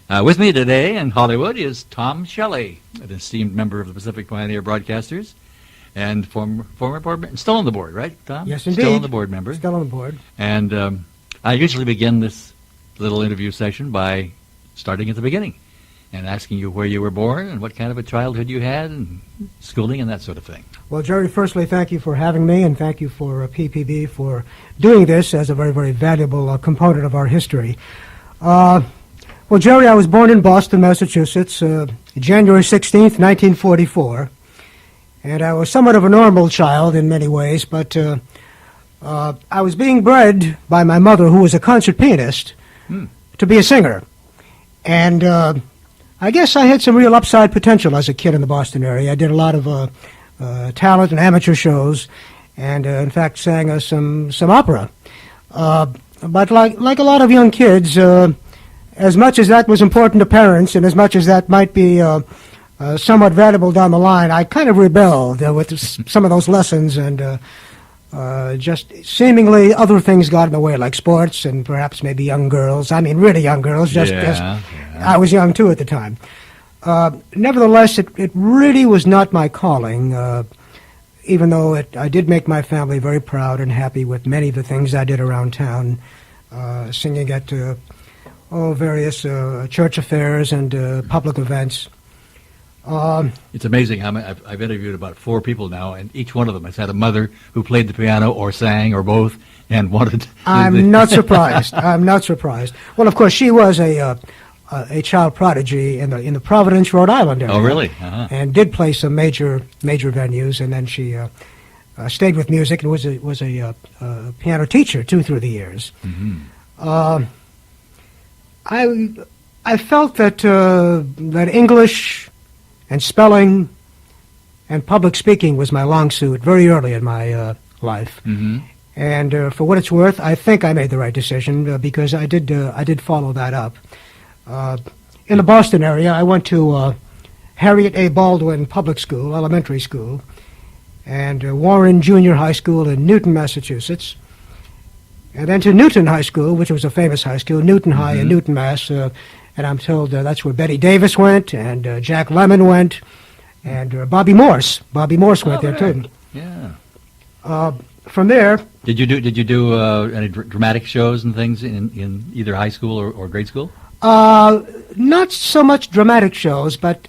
With me today in Hollywood is Tom Shelley, an esteemed member of the Pacific Pioneer Broadcasters and former board, still on the board, right, Tom? Yes, indeed. Still on the board member. Still on the board. And I usually begin this little interview session by starting at the beginning and asking you where you were born and what kind of a childhood you had and schooling and that sort of thing. Well, Jerry, firstly, thank you for having me, and thank you for PPB for doing this as a very, very valuable component of our history. Well, Jerry, I was born in Boston, Massachusetts, January 16th, 1944, and I was somewhat of a normal child in many ways, but I was being bred by my mother, who was a concert pianist, to be a singer. And I guess I had some real upside potential as a kid in the Boston area. I did a lot of talent and amateur shows, and in fact sang some opera. But like a lot of young kids, as much as that was important to parents, and as much as that might be somewhat valuable down the line, I kind of rebelled with some of those lessons, and just seemingly other things got in the way, like sports and perhaps maybe young girls. I mean, really young girls. Just I was young too at the time. Nevertheless, it really was not my calling, even though I did make my family very proud and happy with many of the things I did around town, singing at various church affairs and public events. It's amazing how I've interviewed about 4 people now, and each one of them has had a mother who played the piano or sang or both and wanted. I'm not surprised. I'm not surprised. Well, of course, she was a child prodigy in the Providence, Rhode Island area. Oh, really? Uh-huh. And did play some major venues, and then she stayed with music and was a piano teacher too through the years. Mm-hmm. I felt that English and spelling and public speaking was my long suit very early in my life. Mm-hmm. And for what it's worth, I think I made the right decision because I did follow that up. In the Boston area, I went to Harriet A. Baldwin Public School, elementary school, and Warren Junior High School in Newton, Massachusetts, and then to Newton High School, which was a famous high school, Newton High in Newton, Mass. And I'm told that's where Betty Davis went, and Jack Lemmon went, and Bobby Morse. Bobby Morse went there too. Yeah. From there, did you do any dramatic shows and things in either high school or grade school? Not so much dramatic shows, but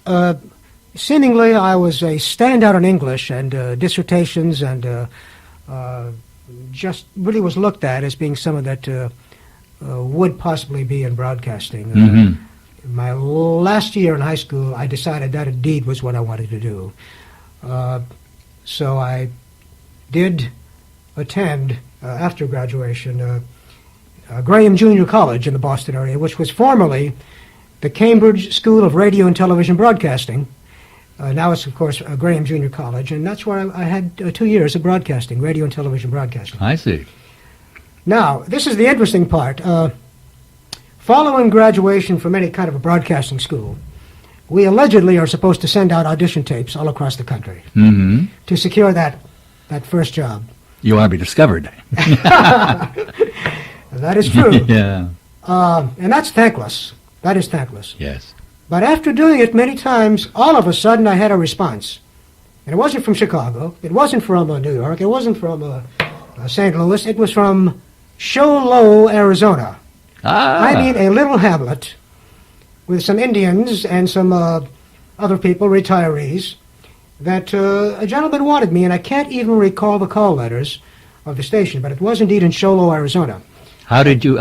seemingly I was a standout in English and dissertations, and just really was looked at as being someone that would possibly be in broadcasting. My last year in high school, I decided that indeed was what I wanted to do. So I did attend, after graduation, Graham Junior College in the Boston area, which was formerly the Cambridge School of Radio and Television Broadcasting. Now it's, of course, Graham Junior College, and that's where I had 2 years of broadcasting, radio and television broadcasting. I see. Now, this is the interesting part. Following graduation from any kind of a broadcasting school, we allegedly are supposed to send out audition tapes all across the country to secure that first job. You want to be discovered. That is true. Yeah. And that's thankless. That is thankless. Yes. But after doing it many times, all of a sudden I had a response. And it wasn't from Chicago. It wasn't from New York. It wasn't from St. Louis. It was from SHELLEY, Arizona. I mean, a little hamlet with some Indians and some other people, retirees, that a gentleman wanted me, and I can't even recall the call letters of the station, but it was indeed in SHELLEY, Arizona. How did you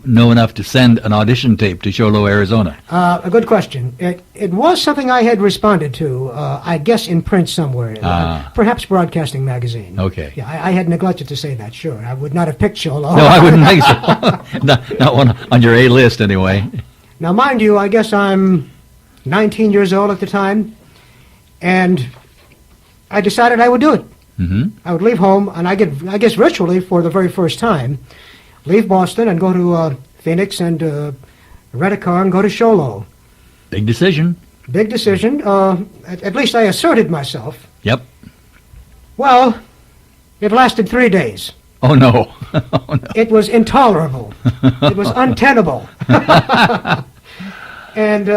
know enough to send an audition tape to SHELLEY, Arizona? A good question. It was something I had responded to, I guess in print somewhere, perhaps Broadcasting Magazine. Okay. Yeah, I had neglected to say that, sure. I would not have picked SHELLEY. No, I wouldn't think so. not one on your A list, anyway. Now, mind you, I guess I'm 19 years old at the time, and I decided I would do it. I would leave home, and I guess virtually for the very first time, leave Boston and go to Phoenix and rent a car and go to SHELLEY. Big decision. Big decision. At least I asserted myself. Yep. Well, it lasted 3 days. Oh, no. Oh, no. It was intolerable. It was untenable. And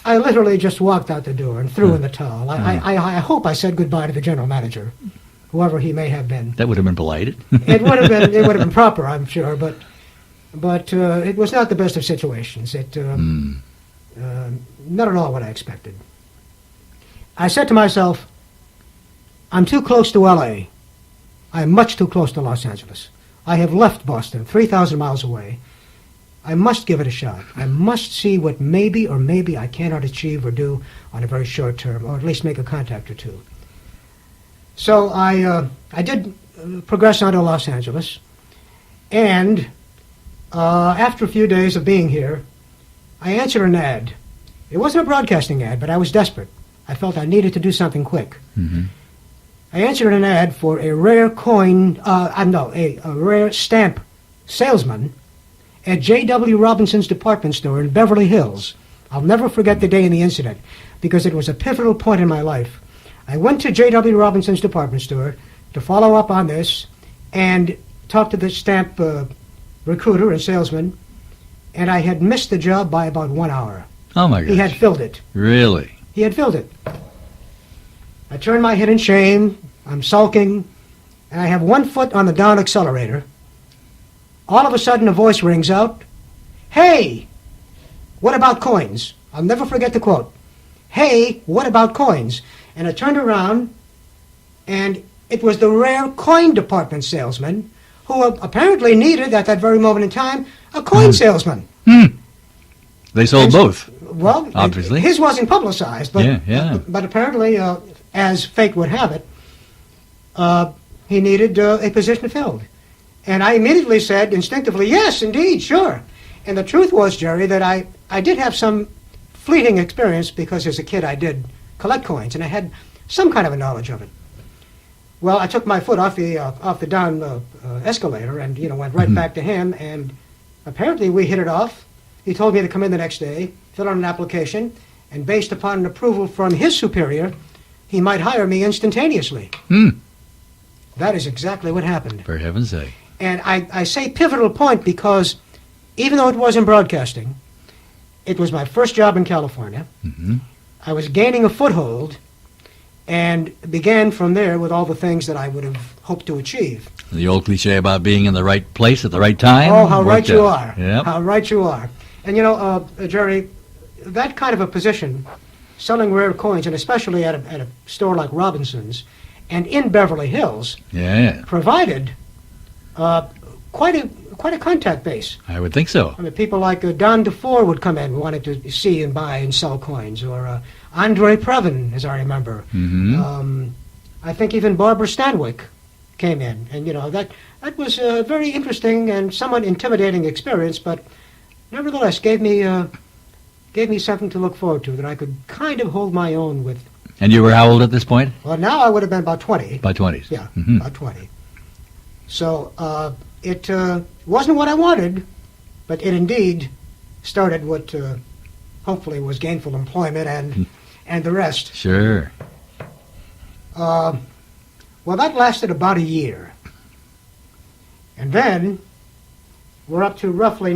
I literally just walked out the door and threw in the towel. I hope I said goodbye to the general manager, whoever he may have been. That would have been polite. It would have been proper, I'm sure, but it was not the best of situations. Not at all what I expected. I said to myself, I'm too close to L.A. I'm much too close to Los Angeles. I have left Boston, 3,000 miles away. I must give it a shot. I must see what maybe or maybe I cannot achieve or do on a very short term, or at least make a contact or two. So I did progress on to Los Angeles, and after a few days of being here, I answered an ad. It wasn't a broadcasting ad, but I was desperate. I felt I needed to do something quick. Mm-hmm. I answered an ad for a rare a rare stamp salesman at J.W. Robinson's department store in Beverly Hills. I'll never forget the day and the incident, because it was a pivotal point in my life. I went to J.W. Robinson's department store to follow up on this and talk to the stamp recruiter and salesman, and I had missed the job by about 1 hour. Oh, my gosh. He had filled it. Really? He had filled it. I turned my head in shame. I'm sulking, and I have one foot on the down accelerator. All of a sudden, a voice rings out, "Hey, what about coins?" I'll never forget the quote. "Hey, what about coins?" And I turned around, and it was the rare coin department salesman who apparently needed, at that very moment in time, a coin salesman. They sold both. Well, obviously. His wasn't publicized, but, but apparently, as fate would have it, he needed a position filled. And I immediately said, instinctively, yes, indeed, sure. And the truth was, Jerry, that I did have some fleeting experience, because as a kid I did collect coins, and I had some kind of a knowledge of it. Well, I took my foot off the down escalator and, went right back to him, and apparently we hit it off. He told me to come in the next day, fill out an application, and based upon an approval from his superior, he might hire me instantaneously. That is exactly what happened. For heaven's sake. And I say pivotal point because even though it wasn't broadcasting, it was my first job in California. Mm-hmm. I was gaining a foothold and began from there with all the things that I would have hoped to achieve. The old cliche about being in the right place at the right time. Oh, how right you are. Yep. How right you are. And Jerry, that kind of a position, selling rare coins, and especially at a store like Robinson's, and in Beverly Hills, provided quite a contact base. I would think so. I mean, people like Don DeFore would come in, wanted to see and buy and sell coins, or Andre Previn, as I remember. Mm-hmm. I think even Barbara Stanwyck came in, and that was a very interesting and somewhat intimidating experience, but nevertheless gave me something to look forward to, that I could kind of hold my own with. And you were how old at this point? Well, now I would have been about 20. About 20s. Yeah, Mm-hmm. about 20. So it wasn't what I wanted, but it indeed started what hopefully was gainful employment and the rest. Sure. Well, that lasted about a year. And then we're up to roughly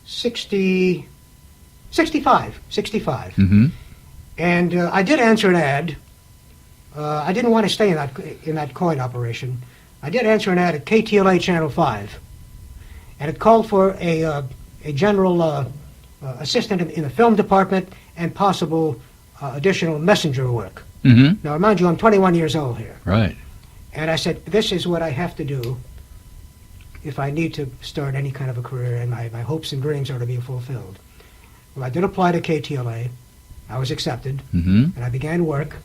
65. Mm-hmm. And I did answer an ad. I didn't want to stay in that coin operation. I did answer an ad at KTLA Channel 5, and it called for a general assistant in the film department and possible additional messenger work. Mm-hmm. Now, mind you, I'm 21 years old here. Right. And I said, this is what I have to do if I need to start any kind of a career, and my hopes and dreams are to be fulfilled. Well, I did apply to KTLA. I was accepted, Mm-hmm. and I began work.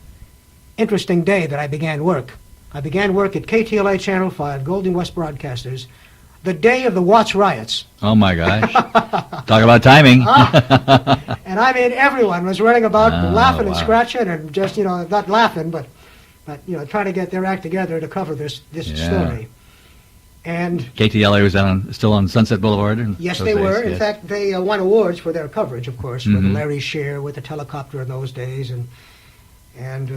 Interesting day that I began work. I began work at KTLA Channel 5, Golden West Broadcasters, the day of the Watts riots. Oh, my gosh. Talk about timing. And I mean, everyone was running about laughing and wow. scratching and just, not laughing, but trying to get their act together to cover this story. And KTLA was still on Sunset Boulevard? yes, they were. Yes. In fact, they won awards for their coverage, of course, with Mhm. Larry Shear, with the helicopter in those days. And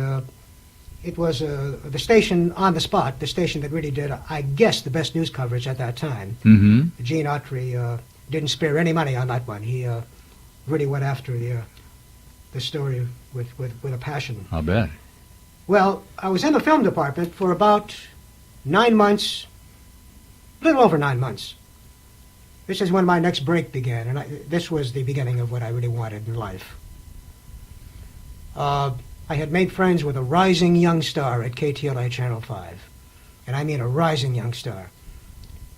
it was the station on the spot, the station that really did, I guess, the best news coverage at that time. Mm-hmm. Gene Autry didn't spare any money on that one. He really went after the story with a passion. I'll bet. Well, I was in the film department for about 9 months, a little over 9 months. This is when my next break began, and this was the beginning of what I really wanted in life. I had made friends with a rising young star at KTLA Channel 5, and I mean a rising young star.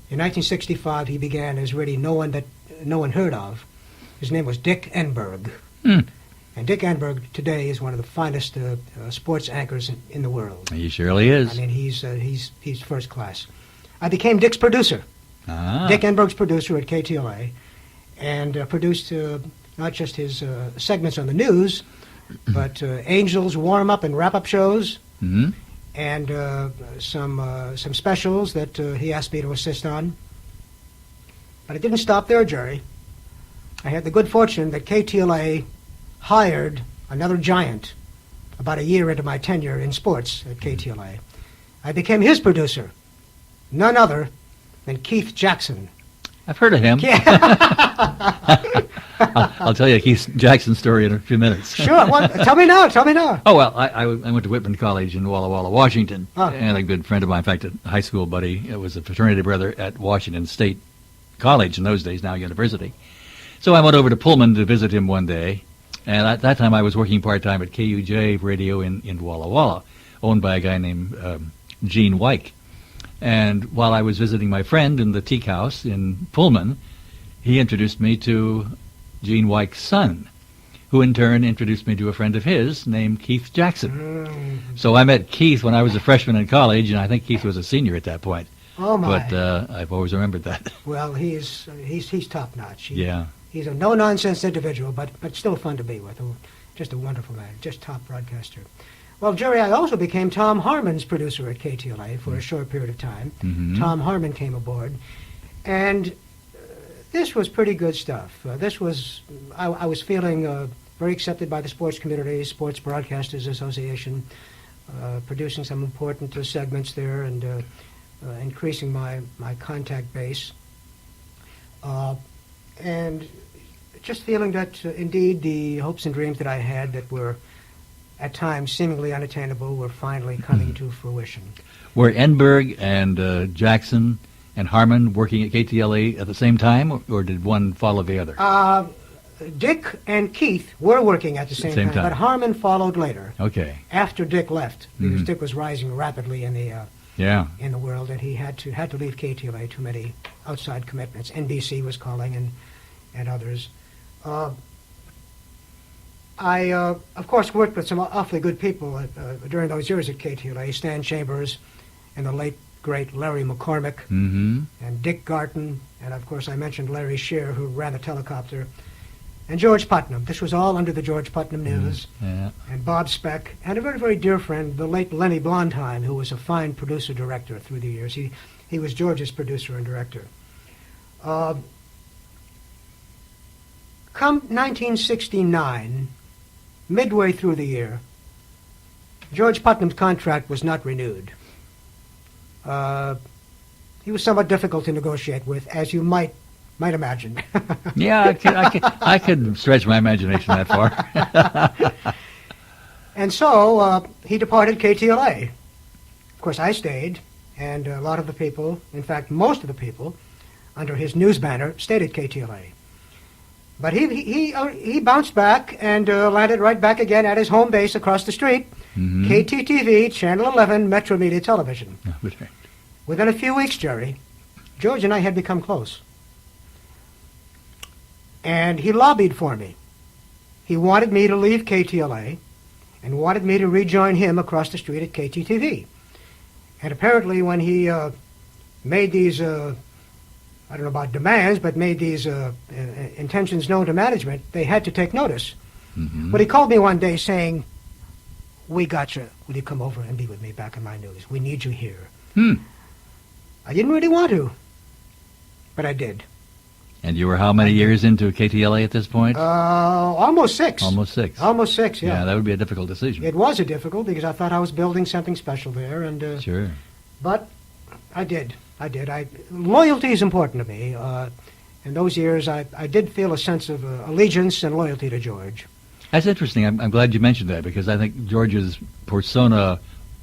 In 1965, he began as really no one heard of. His name was Dick Enberg. And Dick Enberg today is one of the finest sports anchors in the world. He surely is. I mean, he's first class. I became Dick's producer. Ah. Dick Enberg's producer at KTLA, and produced not just his segments on the news, but Angels warm-up and wrap-up shows, and some specials that he asked me to assist on. But it didn't stop there, Jerry. I had the good fortune that KTLA hired another giant about a year into my tenure in sports at KTLA. I became his producer, none other than Keith Jackson. I've heard of him. I'll tell you Keith Jackson's story in a few minutes. Sure. Well, tell me now. Oh, well, I went to Whitman College in Walla Walla, Washington, and a good friend of mine, in fact, a high school buddy, was a fraternity brother at Washington State College in those days, now university. So I went over to Pullman to visit him one day, and at that time I was working part-time at KUJ Radio in Walla Walla, owned by a guy named Gene Wyke. And while I was visiting my friend in the teak house in Pullman, he introduced me to Gene Wyke's son, who in turn introduced me to a friend of his named Keith Jackson. So I met Keith when I was a freshman in college, and I think Keith was a senior at that point. Oh, my. But I've always remembered that. Well, he's top-notch. Yeah. He's a no-nonsense individual, but still fun to be with. Just a wonderful man, just top broadcaster. Well, Jerry, I also became Tom Harmon's producer at KTLA for a short period of time. Tom Harmon came aboard, and this was pretty good stuff. I was feeling very accepted by the sports community, Sports Broadcasters Association, producing some important segments there and increasing my contact base. And just feeling that, indeed, the hopes and dreams that I had that were at times seemingly unattainable were finally coming to fruition. Were Enberg and Jackson and Harmon working at KTLA at the same time, or did one follow the other? Dick and Keith were working at the same time, but Harmon followed later. Okay. After Dick left, because Dick was rising rapidly in the world, and he had to leave KTLA. Too many outside commitments. NBC was calling, and others. I, of course, worked with some awfully good people during those years at KTLA. Stan Chambers and the late, great Larry McCormick and Dick Garton. And, of course, I mentioned Larry Shear, who ran the Telecopter. And George Putnam. This was all under the George Putnam News. And Bob Speck. And a very, very dear friend, the late Lenny Blondheim, who was a fine producer-director through the years. He was George's producer and director. Come 1969... midway through the year, George Putnam's contract was not renewed. He was somewhat difficult to negotiate with, as you might imagine. Yeah, I could stretch my imagination that far. And so he departed KTLA. Of course, I stayed, and a lot of the people, in fact, most of the people, under his news banner, stayed at KTLA. But he bounced back and landed right back again at his home base across the street, KTTV, Channel 11, Metro Media Television. Within a few weeks, Jerry, George and I had become close. And he lobbied for me. He wanted me to leave KTLA and wanted me to rejoin him across the street at KTTV. And apparently when he made these... I don't know about demands, but made these intentions known to management, they had to take notice. But he called me one day saying, "We got you. Will you come over and be with me back in my news? We need you here." I didn't really want to, but I did. And you were how many years into KTLA at this point? Almost 6. Almost 6. Almost 6, yeah. Yeah, that would be a difficult decision. It was a difficult because I thought I was building something special there. And sure. But I did. Loyalty is important to me. in those years, I did feel a sense of allegiance and loyalty to George. That's interesting. I'm glad you mentioned that, because I think George's persona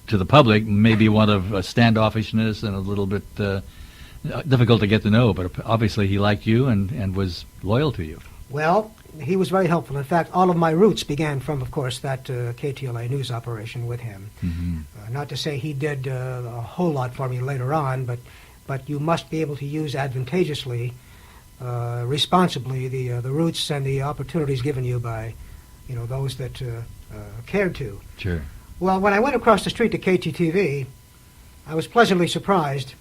to the public may be one of standoffishness and a little bit difficult to get to know, but obviously he liked you and was loyal to you. Well, he was very helpful. In fact, all of my roots began from, of course, that KTLA news operation with him. Mm-hmm. Not to say he did a whole lot for me later on, but you must be able to use advantageously, responsibly, the roots and the opportunities given you by, those that cared to. Sure. Well, when I went across the street to KTTV, I was pleasantly surprised.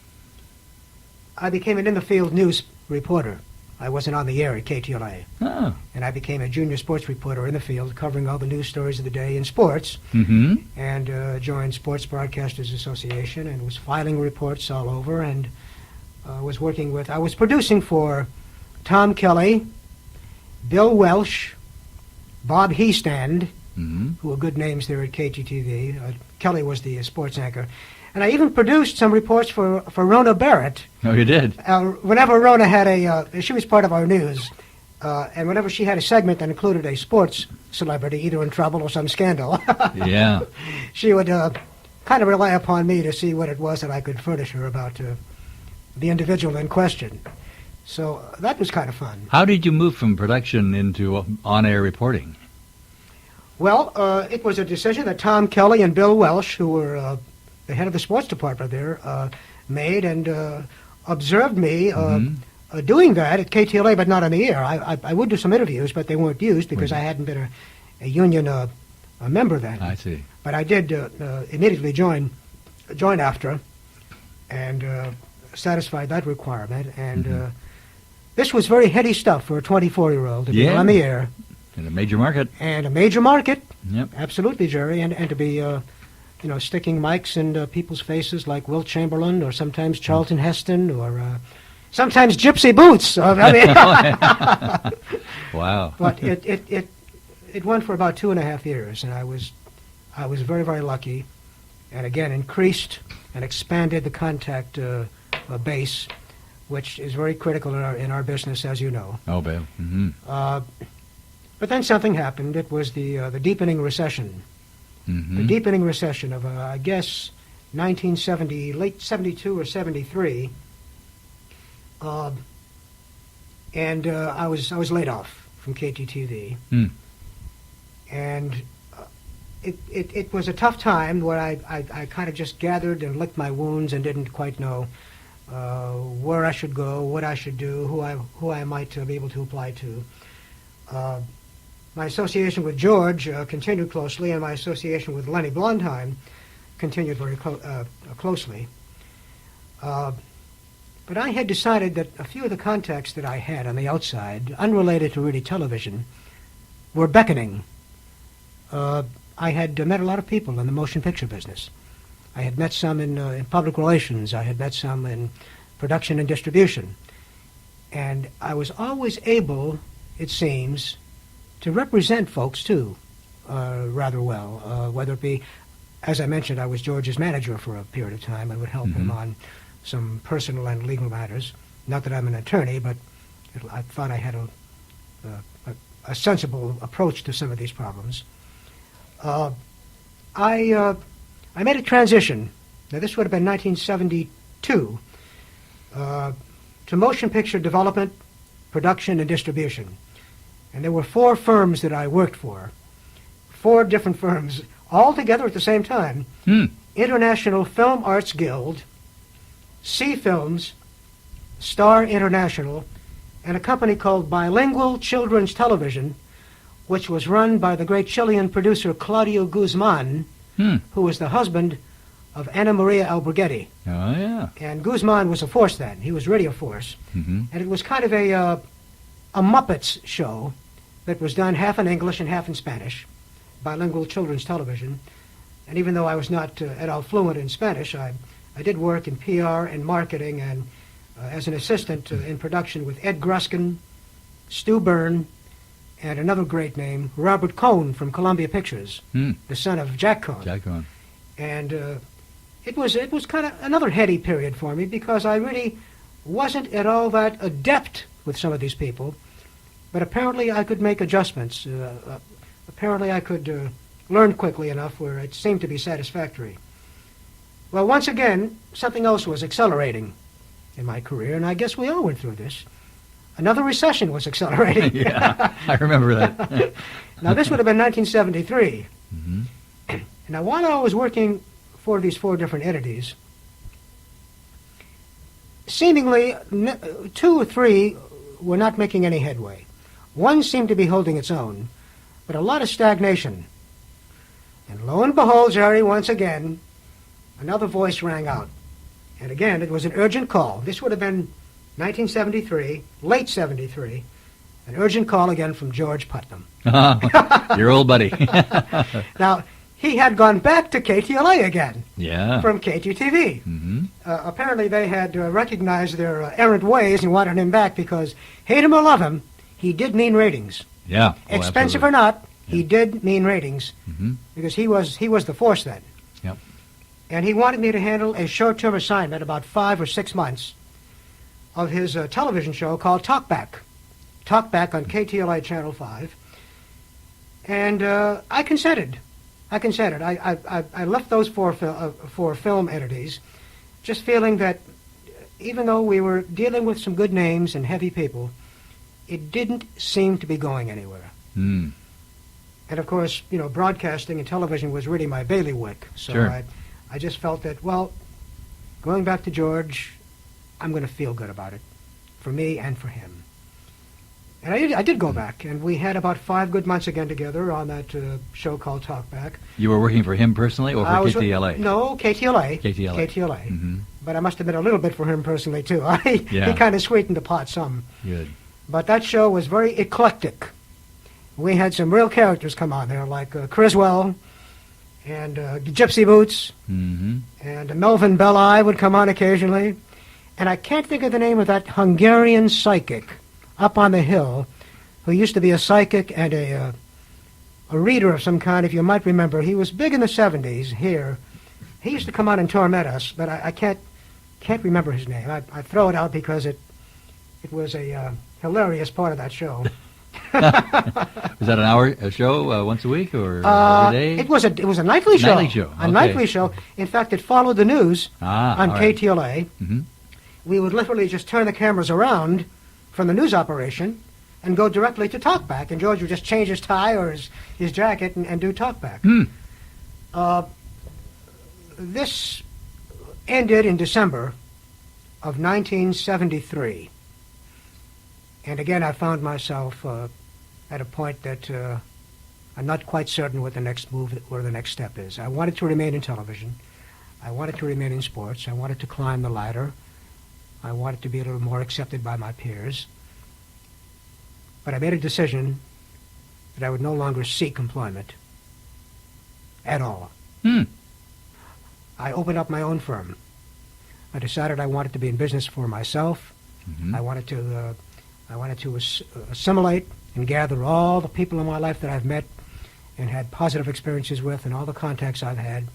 I became an in-the-field news reporter. I wasn't on the air at KTLA. Oh. And I became a junior sports reporter in the field, covering all the news stories of the day in sports, Mm-hmm. and joined Sports Broadcasters Association and was filing reports all over, and I was producing for Tom Kelly, Bill Welsh, Bob Heestand, Mm-hmm. who were good names there at KGTV. Kelly was the sports anchor. And I even produced some reports for Rona Barrett. Oh, you did? Whenever Rona had she was part of our news, and whenever she had a segment that included a sports celebrity, either in trouble or some scandal, Yeah. she would kind of rely upon me to see what it was that I could furnish her about the individual in question. So that was kind of fun. How did you move from production into on-air reporting? Well, it was a decision that Tom Kelly and Bill Welsh, who were the head of the sports department there, made, and observed me doing that at KTLA, but not on the air. I would do some interviews, but they weren't used because I hadn't been a union a member then. I see. But I did immediately join after, and satisfied that requirement. And this was very heady stuff for a 24-year-old to be on the air. In a major market. And a major market. Yep. Absolutely, Jerry. And to be, sticking mics in people's faces like Wilt Chamberlain, or sometimes Charlton Heston, or sometimes Gypsy Boots. Wow. But it went for about 2.5 years, and I was very, very lucky, and again increased and expanded the contact base, which is very critical in our business, as you know. Oh, Bill. Mm-hmm. But then something happened. It was the deepening recession. Mm-hmm. The deepening recession of, I guess, 1970, late 72 or 73. And I was laid off from KTTV. Mm. And it was a tough time where I kind of just gathered and licked my wounds and didn't quite know where I should go, what I should do, who I might be able to apply to. My association with George continued closely, and my association with Lenny Blondheim continued very closely. But I had decided that a few of the contacts that I had on the outside, unrelated to really television, were beckoning. I had met a lot of people in the motion picture business. I had met some in public relations. I had met some in production and distribution. And I was always able, it seems, to represent folks, too, rather well, whether it be, as I mentioned, I was George's manager for a period of time. I would help him on some personal and legal matters. Not that I'm an attorney, but I thought I had a sensible approach to some of these problems. I made a transition. Now, this would have been 1972, to motion picture development, production, and distribution. And there were 4 firms that I worked for, 4 different firms, all together at the same time. International Film Arts Guild, C Films, Star International, and a company called Bilingual Children's Television, which was run by the great Chilean producer Claudio Guzman, who was the husband of Ana Maria Alberghetti. Oh, yeah. And Guzman was a force then. He was really a force. And it was kind of a Muppets show that was done half in English and half in Spanish, Bilingual Children's Television. And even though I was not at all fluent in Spanish, I did work in PR and marketing, and as an assistant in production with Ed Gruskin, Stu Byrne, and another great name, Robert Cohn from Columbia Pictures, the son of Jack Cohn. Jack Cohn. And it was kind of another heady period for me, because I really wasn't at all that adept with some of these people, but apparently I could make adjustments. Apparently I could learn quickly enough where it seemed to be satisfactory. Well, once again, something else was accelerating in my career, and I guess we all went through this. Another recession was accelerating. Yeah, I remember that. Now, this would have been 1973. Mm-hmm. Now, while I was working for these 4 different entities, seemingly 2 or 3 were not making any headway. One seemed to be holding its own, but a lot of stagnation. And lo and behold, Jerry, once again, another voice rang out. And again, it was an urgent call. This would have been 1973, late 73, an urgent call again from George Putnam. Your old buddy. Now, he had gone back to KTLA again. Yeah. From KTTV. Mm-hmm. Apparently they had recognized their errant ways and wanted him back because, hate him or love him, he did mean ratings. Yeah. Expensive absolutely. or not, he did mean ratings Mm-hmm. because he was the force then. Yep. And he wanted me to handle a short-term assignment, about 5 or 6 months, of his television show called Talkback. Talkback on KTLA Channel 5. And I consented. I left those four film entities just feeling that even though we were dealing with some good names and heavy people, it didn't seem to be going anywhere. Mm. And of course, broadcasting and television was really my bailiwick. So Sure. I just felt that, well, going back to George, I'm going to feel good about it, for me and for him. And I did go back, and we had about 5 good months again together on that show called Talkback. You were working for him personally or for I was- KTLA? No, KTLA. KTLA. Mm-hmm. But I must have been a little bit for him personally, too. Yeah. He kind of sweetened the pot some. Good. But that show was very eclectic. We had some real characters come on there, like Criswell and Gypsy Boots, Mm-hmm. and Melvin Belli would come on occasionally. And I can't think of the name of that Hungarian psychic up on the hill who used to be a psychic and a reader of some kind, if you might remember. He was big in the 70s here. He used to come on and torment us, but I can't remember his name. I throw it out because it was a hilarious part of that show. Was that a show once a week or every day? It was a nightly show. Nightly show, A okay. nightly show. In fact, it followed the news on all right. KTLA. Mm-hmm. We would literally just turn the cameras around from the news operation and go directly to Talkback. And George would just change his tie or his jacket and do Talkback. Hmm. This ended in December of 1973. And again, I found myself at a point that I'm not quite certain what the next move or the next step is. I wanted to remain in television. I wanted to remain in sports. I wanted to climb the ladder. I wanted to be a little more accepted by my peers. But I made a decision that I would no longer seek employment at all. Hmm. I opened up my own firm. I decided I wanted to be in business for myself. Mm-hmm. I wanted to assimilate and gather all the people in my life that I've met and had positive experiences with and all the contacts I've had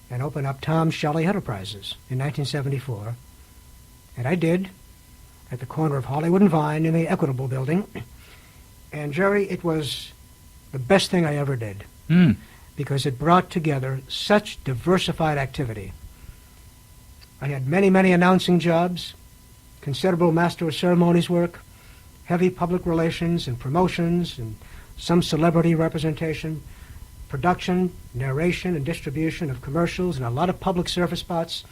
and open up Tom SHELLEY Enterprises in 1974. And I did, at the corner of Hollywood and Vine in the Equitable Building. And, Jerry, it was the best thing I ever did Hmm. because it brought together such diversified activity. I had many, many announcing jobs, considerable master of ceremonies work, heavy public relations and promotions, and some celebrity representation, production, narration, and distribution of commercials, and a lot of public service spots,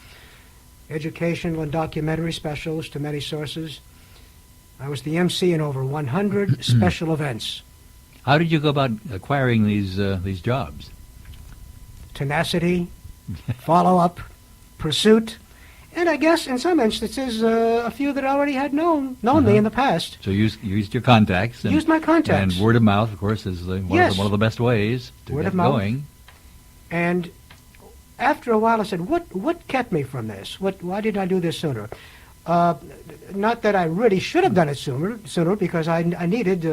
educational and documentary specials to many sources. I was the MC in over 100 special events. How did you go about acquiring these jobs? Tenacity, follow-up, pursuit, and I guess in some instances a few that already had known me in the past. So you used your contacts. And, Used my contacts. And word of mouth, of course, is one of the best ways to Word get of mouth. going. And after a while I said, what kept me from this? Why didn't I do this sooner? Not that I really should have done it sooner because I needed...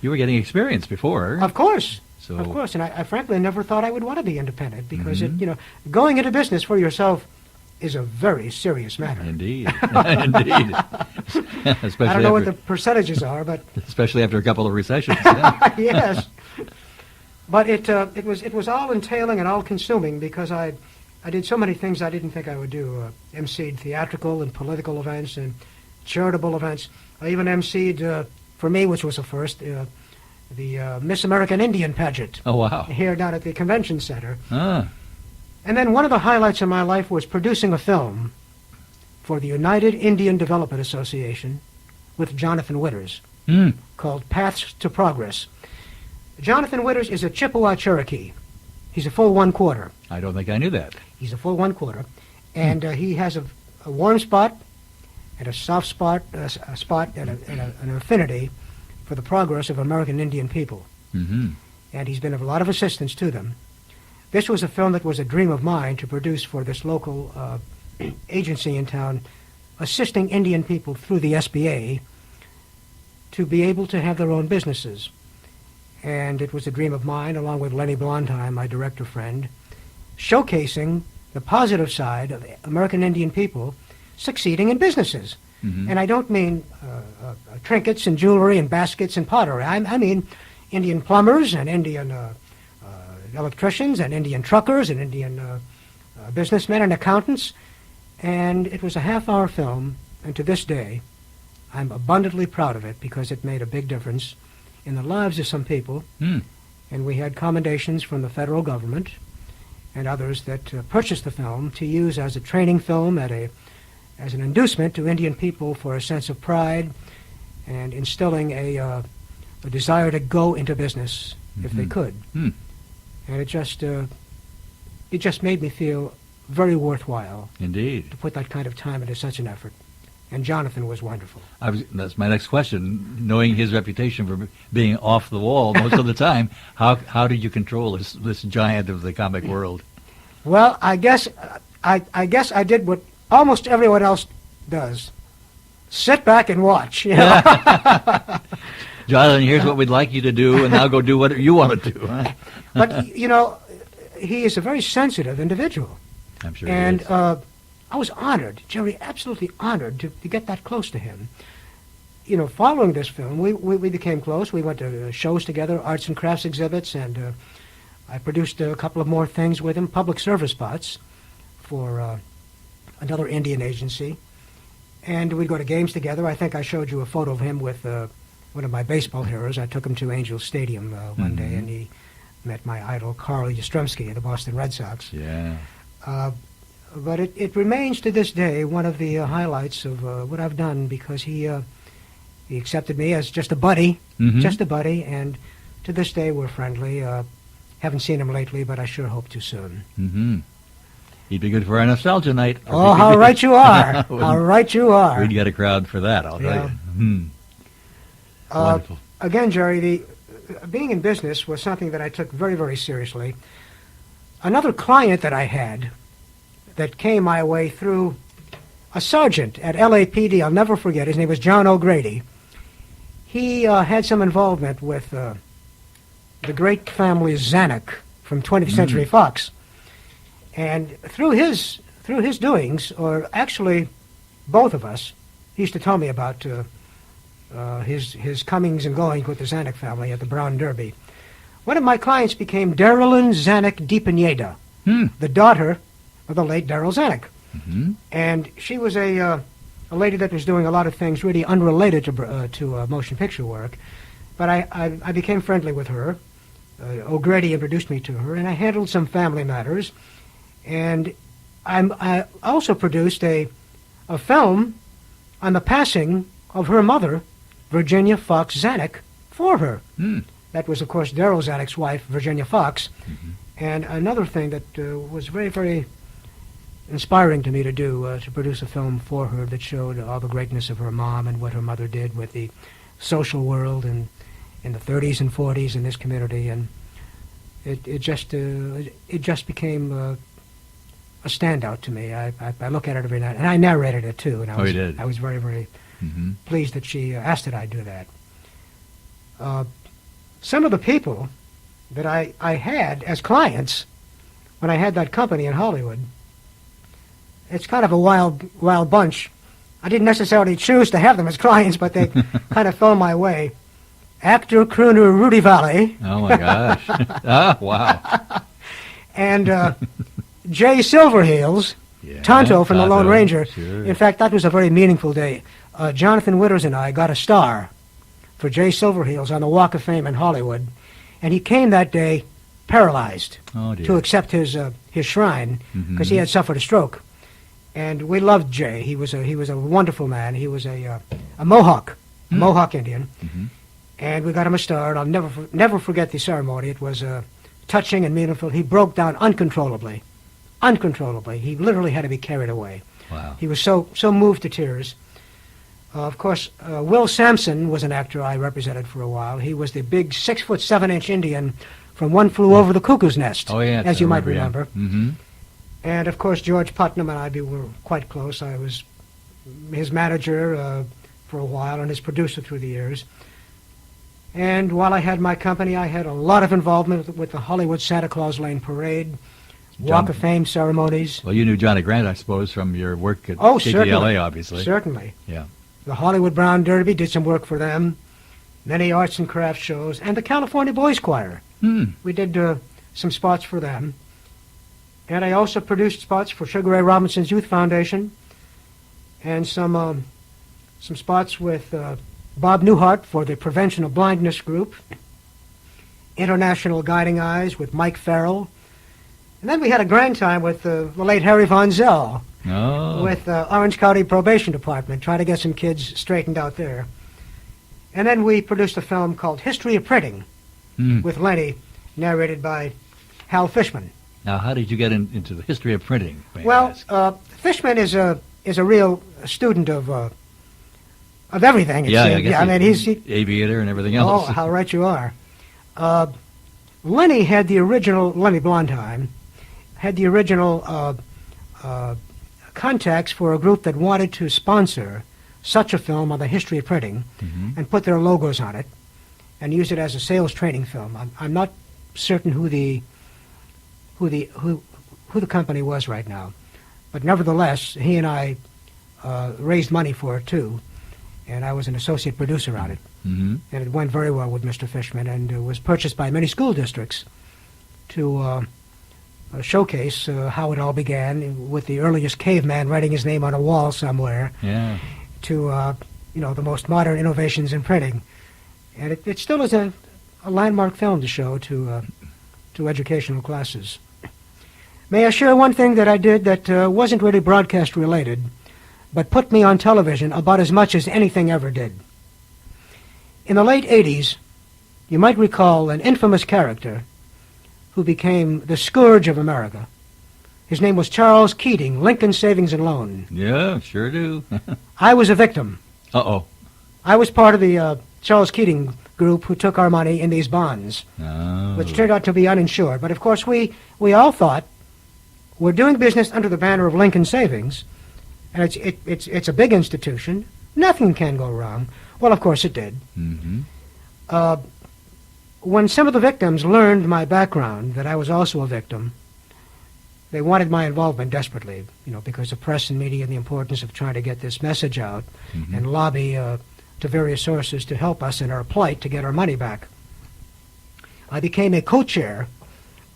You were getting experience before. Of course. So, Of course, and I frankly never thought I would want to be independent because going into business for yourself is a very serious matter. Indeed. Indeed. Especially I don't know what the percentages are, but especially after a couple of recessions. yes. But it was all entailing and all consuming because I did so many things I didn't think I would do. MC'd theatrical and political events and charitable events. I even MC'd, for me, which was a first, the Miss American Indian pageant. Oh, wow. Here down at the convention center. Ah. And then one of the highlights of my life was producing a film for the United Indian Development Association with Jonathan Witters called Paths to Progress. Jonathan Witters is a Chippewa Cherokee. He's a full 1/4. I don't think I knew that. He's a full 1/4. And he has a warm spot and a soft spot, and an affinity for the progress of American Indian people. Mm-hmm. And he's been of a lot of assistance to them. This was a film that was a dream of mine to produce for this local agency in town, assisting Indian people through the SBA to be able to have their own businesses. And it was a dream of mine, along with Lenny Blondheim, my director friend, showcasing the positive side of American Indian people succeeding in businesses. Mm-hmm. And I don't mean trinkets and jewelry and baskets and pottery. I mean Indian plumbers and Indian electricians and Indian truckers and Indian businessmen and accountants. And it was a half-hour film, and to this day, I'm abundantly proud of it because it made a big difference in the lives of some people. And we had commendations from the federal government and others that purchased the film to use as a training film as an inducement to Indian people for a sense of pride and instilling a desire to go into business if they could. And it just made me feel very worthwhile. Indeed. To put that kind of time into such an effort. And Jonathan was wonderful. That's my next question. Knowing his reputation for being off the wall most of the time, how did you control this giant of the comic world? Well, I guess I did what almost everyone else does. Sit back and watch. You know? Jonathan, here's what we'd like you to do, and now go do what you want to do. Huh? But, you know, he is a very sensitive individual. I'm sure and, he is. I was honored, Jerry, absolutely honored to get that close to him. You know, following this film, we became close. We went to shows together, arts and crafts exhibits, and I produced a couple of more things with him, public service spots for another Indian agency. And we'd go to games together. I think I showed you a photo of him with one of my baseball heroes. I took him to Angels Stadium one day, and he met my idol, Carl Yastrzemski of the Boston Red Sox. Yeah. But it remains to this day one of the highlights of what I've done because he accepted me as just a buddy, and to this day we're friendly. Haven't seen him lately, but I sure hope to soon. Mm-hmm. He'd be good for our nostalgia night. Oh, how right you are! How right you are! We'd get a crowd for that, I'll tell you. Wonderful. Again, Jerry, being in business was something that I took very, very seriously. Another client that I had that came my way through a sergeant at LAPD, I'll never forget, his name was John O'Grady. He had some involvement with the great family Zanuck from 20th Century Fox. And through his doings, or actually both of us, he used to tell me about his comings and goings with the Zanuck family at the Brown Derby. One of my clients became Darylyn Zanuck DiPineda, the daughter of the late Daryl Zanuck. And she was a lady that was doing a lot of things really unrelated to motion picture work. But I became friendly with her. O'Grady introduced me to her, and I handled some family matters. And I also produced a film on the passing of her mother, Virginia Fox Zanuck, for her. That was, of course, Daryl Zanuck's wife, Virginia Fox. And another thing that was very, very inspiring to me to do, to produce a film for her that showed all the greatness of her mom and what her mother did with the social world and in the 30s and 40s in this community. And it just became a standout to me. I look at it every night, and I narrated it too. And I was very, very pleased that she asked that I do that. Some of the people that I had as clients when I had that company in Hollywood it's kind of a wild bunch. I didn't necessarily choose to have them as clients, but they kind of fell my way. Actor crooner Rudy Valley. Oh my gosh! Oh wow! And Jay Silverheels, Tonto from the Lone Ranger. Sure. In fact, that was a very meaningful day. Jonathan Winters and I got a star for Jay Silverheels on the Walk of Fame in Hollywood, and he came that day paralyzed to accept his shrine because he had suffered a stroke. And we loved Jay. He was a wonderful man. He was a Mohawk, Mohawk Indian, and we got him a star. And I'll never forget the ceremony. It was touching and meaningful. He broke down uncontrollably. He literally had to be carried away. Wow. He was so moved to tears. Of course, Will Sampson was an actor I represented for a while. He was the big 6'7" Indian from One Flew Over the Cuckoo's Nest, as you might remember. Mm-hmm. And, of course, George Putnam and I were quite close. I was his manager for a while and his producer through the years. And while I had my company, I had a lot of involvement with the Hollywood Santa Claus Lane Parade, Walk of Fame ceremonies. Well, you knew Johnny Grant, I suppose, from your work at KTLA, certainly. Obviously. Certainly. Yeah. The Hollywood Brown Derby, did some work for them, many arts and crafts shows, and the California Boys Choir. We did some spots for them. And I also produced spots for Sugar Ray Robinson's Youth Foundation and some spots with Bob Newhart for the Prevention of Blindness Group, International Guiding Eyes with Mike Farrell. And then we had a grand time with the late Harry Von Zell with Orange County Probation Department, trying to get some kids straightened out there. And then we produced a film called History of Printing with Lenny, narrated by Hal Fishman. Now, how did you get into the history of printing? Well, Fishman is a real student of everything. I mean, he's aviator and everything else. Oh, how right you are. Lenny had the original Lenny Blondheim had the original contacts for a group that wanted to sponsor such a film on the history of printing and put their logos on it and use it as a sales training film. I'm not certain who the company was right now, but nevertheless, he and I raised money for it too, and I was an associate producer on it, and it went very well with Mr. Fishman, and it was purchased by many school districts to showcase how it all began, with the earliest caveman writing his name on a wall somewhere, to the most modern innovations in printing, and it still is a landmark film to show to educational classes. May I share one thing that I did that wasn't really broadcast related, but put me on television about as much as anything ever did. In the late 80s, you might recall an infamous character who became the scourge of America. His name was Charles Keating, Lincoln Savings and Loan. Yeah, sure do. I was a victim. Uh-oh. I was part of the Charles Keating group who took our money in these bonds, which turned out to be uninsured. But of course, we all thought, we're doing business under the banner of Lincoln Savings, and it's a big institution. Nothing can go wrong. Well, of course it did. When some of the victims learned my background, that I was also a victim, they wanted my involvement desperately, because of press and media and the importance of trying to get this message out and lobby to various sources to help us in our plight to get our money back. I became a co-chair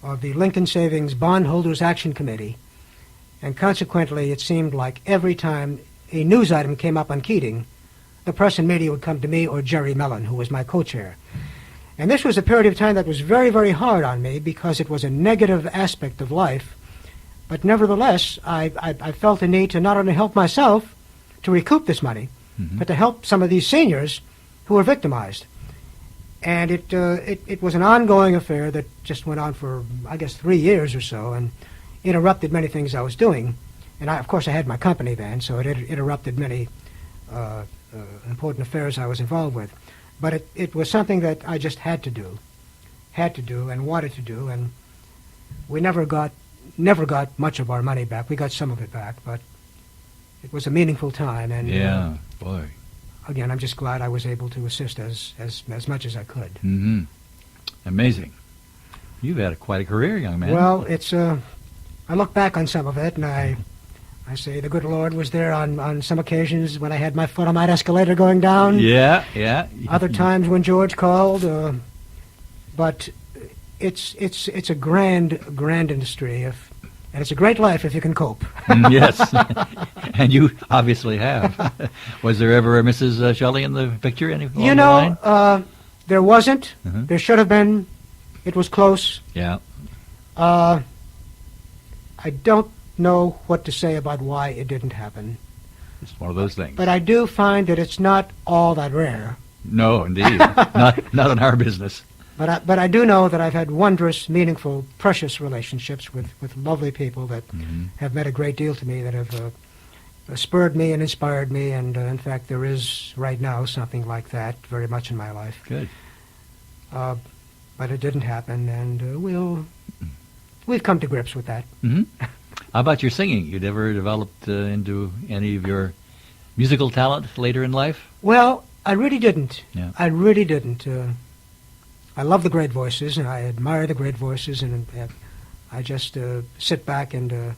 of the Lincoln Savings Bondholders Action Committee, and consequently it seemed like every time a news item came up on Keating, the press and media would come to me or Jerry Mellon, who was my co-chair. And this was a period of time that was very, very hard on me because it was a negative aspect of life. But nevertheless, I felt a need to not only help myself to recoup this money, but to help some of these seniors who were victimized. And it was an ongoing affair that just went on for, I guess, 3 years or so, and interrupted many things I was doing. And of course, I had my company then, so it interrupted many important affairs I was involved with. But it was something that I just had to do and wanted to do, and we never got much of our money back. We got some of it back, but it was a meaningful time. And boy. Again, I'm just glad I was able to assist as much as I could. Amazing. You've had quite a career, young man. Well, it's I look back on some of it, and I I say the good Lord was there on some occasions when I had my foot on that escalator going down. Yeah, yeah. Other times when George called. But it's a grand industry, and it's a great life if you can cope. Yes, and you obviously have. Was there ever a Mrs. Shelley in the picture? You know, there wasn't. There should have been. It was close. Yeah. I don't know what to say about why it didn't happen. It's one of those things. But I do find that it's not all that rare. No, indeed. not in our business. But I do know that I've had wondrous, meaningful, precious relationships with lovely people that have meant a great deal to me, that have spurred me and inspired me, and in fact there is right now something like that very much in my life. Good. But it didn't happen, and we've come to grips with that. Mm-hmm. How about your singing? You'd ever developed into any of your musical talent later in life? Well, I really didn't. Yeah. I really didn't. I love the great voices, and I admire the great voices, and I just sit back and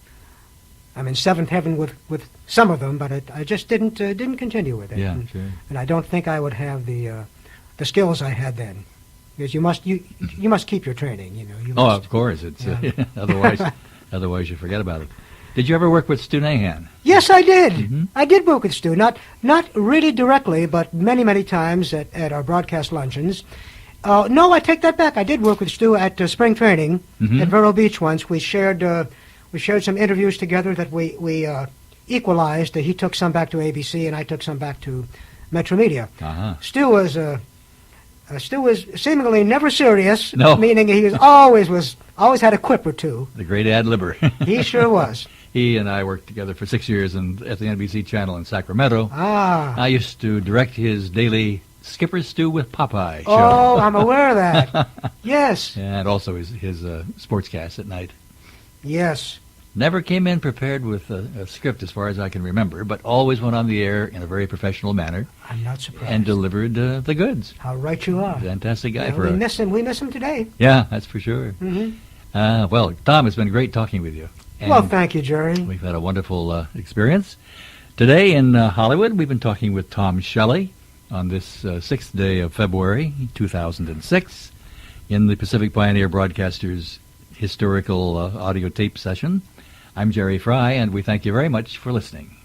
I'm in seventh heaven with some of them, but I just didn't continue with it. Yeah, and, sure. And I don't think I would have the skills I had then, because you must keep your training. You know. You Oh, must. of course. It's otherwise you forget about it. Did you ever work with Stu Nahan? Yes, I did. Mm-hmm. I did work with Stu, not really directly, but many times at our broadcast luncheons. No, I take that back. I did work with Stu at spring training at Vero Beach once. We shared some interviews together that we equalized. He took some back to ABC, and I took some back to Metro Media. Uh-huh. Stu was seemingly never serious, No. meaning he was always had a quip or two. The great ad-libber. He sure was. He and I worked together for 6 years at the NBC channel in Sacramento. Ah. I used to direct his daily Skipper Stew with Popeye show. Oh, I'm aware of that. Yes. And also his sportscast at night. Yes. Never came in prepared with a script as far as I can remember, but always went on the air in a very professional manner. I'm not surprised. And delivered the goods. How right you are. Fantastic guy Yeah, for we us. miss him. We miss him today. Yeah, that's for sure. Mm-hmm. Well, Tom, it's been great talking with you. And Well, thank you, Jerry. we've had a wonderful experience. Today in Hollywood, we've been talking with Tom Shelley on this 6th day of February 2006 in the Pacific Pioneer Broadcasters historical audio tape session. I'm Jerry Fry, and we thank you very much for listening.